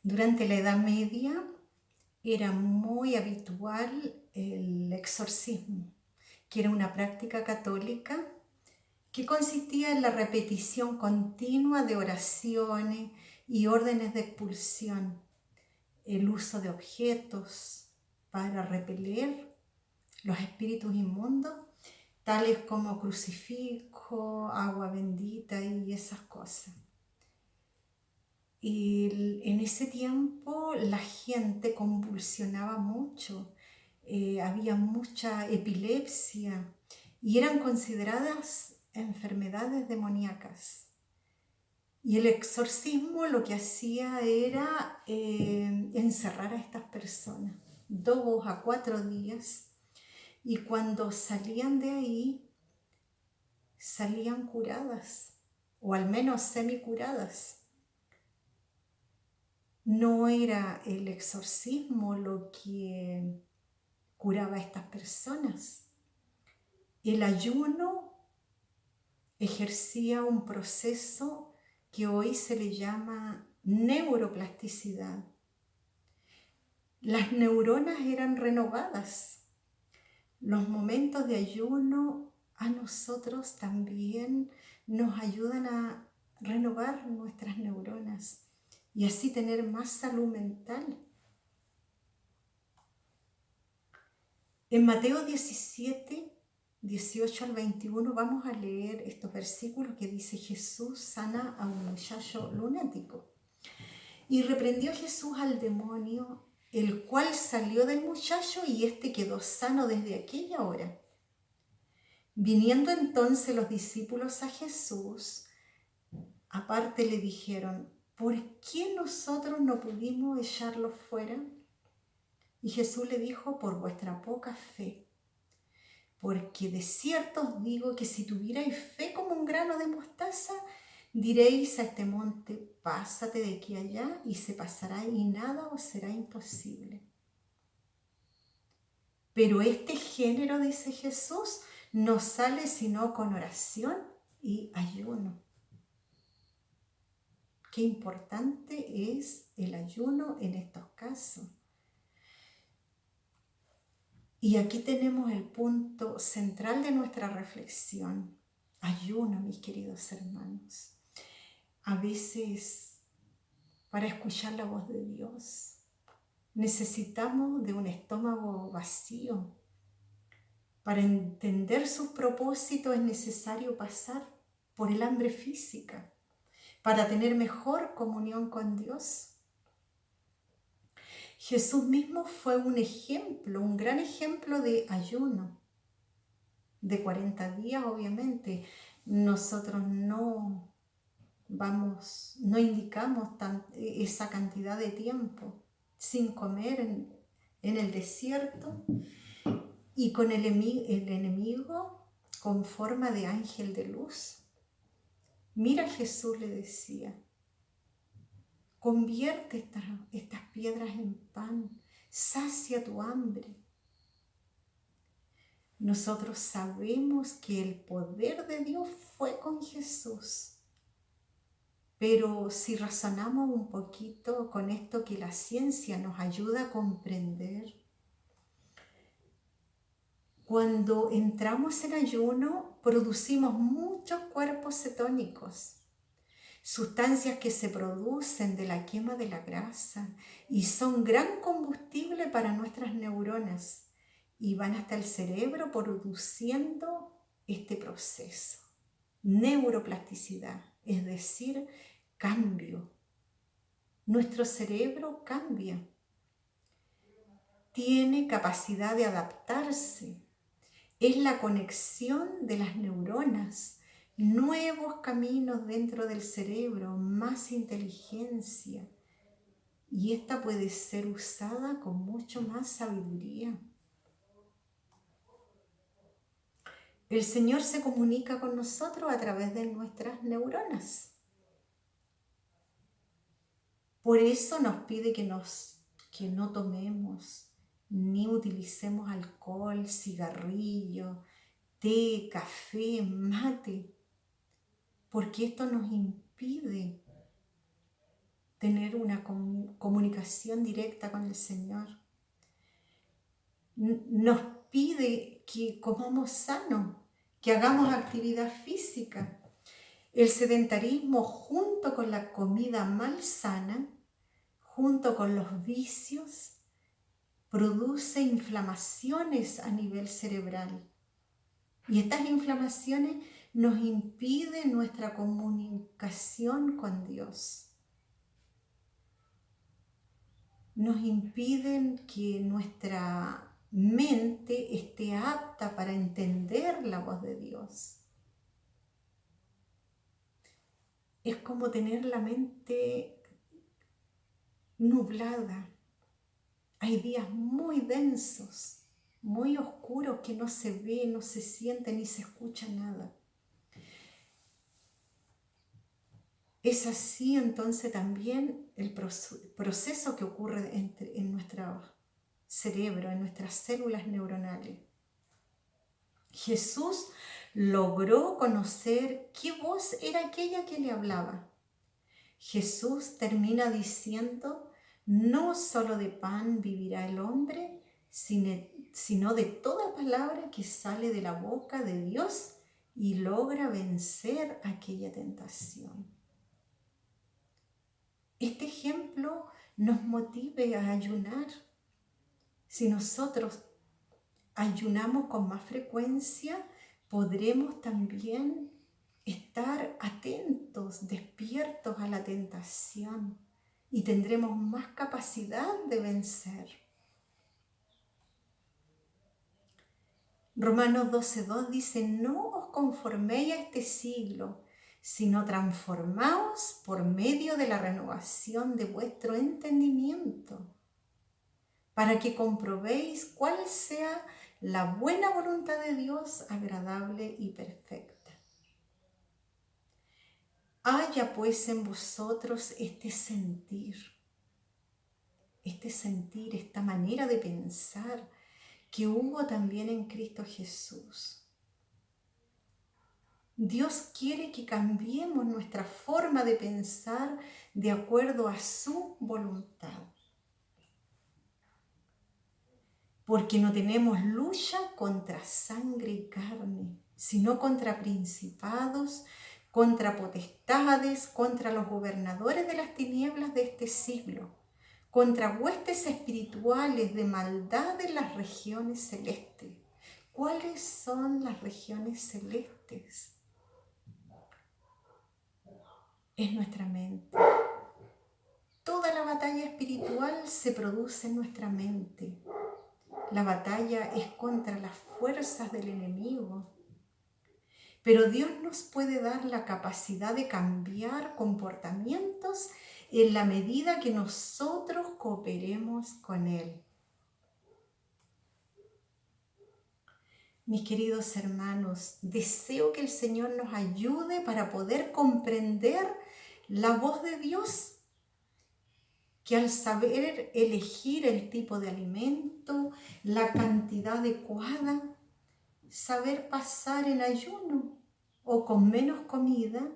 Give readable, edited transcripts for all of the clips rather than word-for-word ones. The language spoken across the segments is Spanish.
Durante la Edad Media era muy habitual el exorcismo, que era una práctica católica que consistía en la repetición continua de oraciones y órdenes de expulsión, el uso de objetos para repeler los espíritus inmundos, tales como crucifijo, agua bendita y esas cosas. Y en ese tiempo la gente convulsionaba mucho, había mucha epilepsia y eran consideradas enfermedades demoníacas. Y el exorcismo lo que hacía era encerrar a estas personas 2 a 4 días, y cuando salían de ahí, salían curadas, o al menos semicuradas. No era el exorcismo lo que curaba a estas personas. El ayuno ejercía un proceso que hoy se le llama neuroplasticidad. Las neuronas eran renovadas. Los momentos de ayuno a nosotros también nos ayudan a renovar nuestras neuronas y así tener más salud mental. En Mateo 17, 18 al 21 vamos a leer estos versículos que dice: Jesús sana a un muchacho lunático. Y reprendió Jesús al demonio, el cual salió del muchacho, y éste quedó sano desde aquella hora. Viniendo entonces los discípulos a Jesús, aparte le dijeron: ¿por qué nosotros no pudimos echarlo fuera? Y Jesús le dijo: por vuestra poca fe. Porque de cierto os digo que si tuvierais fe como un grano de mostaza, diréis a este monte: pásate de aquí a allá, y se pasará, y nada os será imposible. Pero este género, dice Jesús, no sale sino con oración y ayuno. Qué importante es el ayuno en estos casos. Y aquí tenemos el punto central de nuestra reflexión. Ayuno, mis queridos hermanos. A veces, para escuchar la voz de Dios, necesitamos de un estómago vacío. Para entender sus propósitos es necesario pasar por el hambre física, para tener mejor comunión con Dios. Jesús mismo fue un ejemplo, un gran ejemplo de ayuno, de 40 días, obviamente. Nosotros no indicamos esa cantidad de tiempo sin comer en el desierto y con el enemigo con forma de ángel de luz. Mira, Jesús le decía: convierte estas piedras en pan, sacia tu hambre. Nosotros sabemos que el poder de Dios fue con Jesús. Pero si razonamos un poquito con esto que la ciencia nos ayuda a comprender, cuando entramos en ayuno, producimos muchos cuerpos cetónicos, sustancias que se producen de la quema de la grasa y son gran combustible para nuestras neuronas y van hasta el cerebro produciendo este proceso, neuroplasticidad, es decir, cambio. Nuestro cerebro cambia, tiene capacidad de adaptarse. Es la conexión de las neuronas, nuevos caminos dentro del cerebro, más inteligencia. Y esta puede ser usada con mucho más sabiduría. El Señor se comunica con nosotros a través de nuestras neuronas. Por eso nos pide que no tomemos ni utilicemos alcohol, cigarrillo, té, café, mate, porque esto nos impide tener una comunicación directa con el Señor. Nos pide que comamos sano, que hagamos actividad física. El sedentarismo junto con la comida malsana, junto con los vicios, produce inflamaciones a nivel cerebral. Y estas inflamaciones nos impiden nuestra comunicación con Dios. Nos impiden que nuestra mente esté apta para entender la voz de Dios. Es como tener la mente nublada. Hay días muy densos, muy oscuros que no se ve, no se siente ni se escucha nada. Es así entonces también el proceso que ocurre en nuestro cerebro, en nuestras células neuronales. Jesús logró conocer qué voz era aquella que le hablaba. Jesús termina diciendo: no solo de pan vivirá el hombre, sino de toda palabra que sale de la boca de Dios, y logra vencer aquella tentación. Este ejemplo nos motive a ayunar. Si nosotros ayunamos con más frecuencia, podremos también estar atentos, despiertos a la tentación, y tendremos más capacidad de vencer. Romanos 12:2 dice: no os conforméis a este siglo, sino transformaos por medio de la renovación de vuestro entendimiento, para que comprobéis cuál sea la buena voluntad de Dios, agradable y perfecta. Haya pues en vosotros este sentir, esta manera de pensar que hubo también en Cristo Jesús. Dios quiere que cambiemos nuestra forma de pensar de acuerdo a su voluntad. Porque no tenemos lucha contra sangre y carne, sino contra principados, contra potestades, contra los gobernadores de las tinieblas de este siglo, contra huestes espirituales de maldad en las regiones celestes. ¿Cuáles son las regiones celestes? Es nuestra mente. Toda la batalla espiritual se produce en nuestra mente. La batalla es contra las fuerzas del enemigo. Pero Dios nos puede dar la capacidad de cambiar comportamientos en la medida que nosotros cooperemos con Él. Mis queridos hermanos, deseo que el Señor nos ayude para poder comprender la voz de Dios, que al saber elegir el tipo de alimento, la cantidad adecuada, saber pasar en ayuno o con menos comida,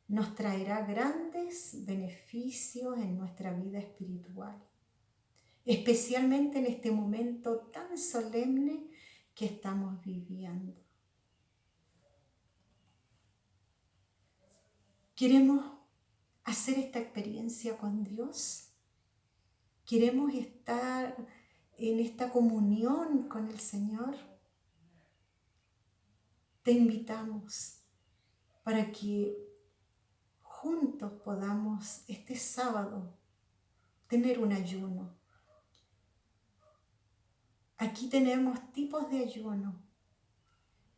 nos traerá grandes beneficios en nuestra vida espiritual, especialmente en este momento tan solemne que estamos viviendo. ¿Queremos hacer esta experiencia con Dios? ¿Queremos estar en esta comunión con el Señor? Te invitamos para que juntos podamos este sábado tener un ayuno. Aquí tenemos tipos de ayuno.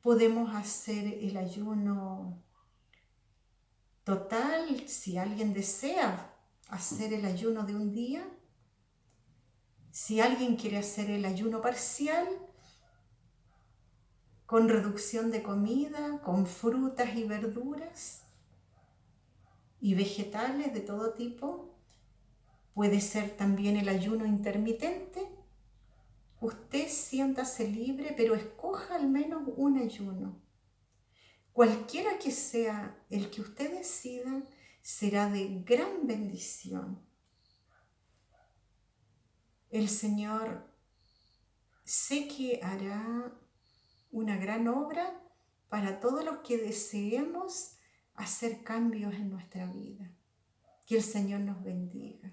Podemos hacer el ayuno total, si alguien desea hacer el ayuno de un día. Si alguien quiere hacer el ayuno parcial, con reducción de comida, con frutas y verduras y vegetales de todo tipo. Puede ser también el ayuno intermitente. Usted siéntase libre, pero escoja al menos un ayuno. Cualquiera que sea el que usted decida, será de gran bendición. El Señor sé que hará una gran obra para todos los que deseemos hacer cambios en nuestra vida. Que el Señor nos bendiga.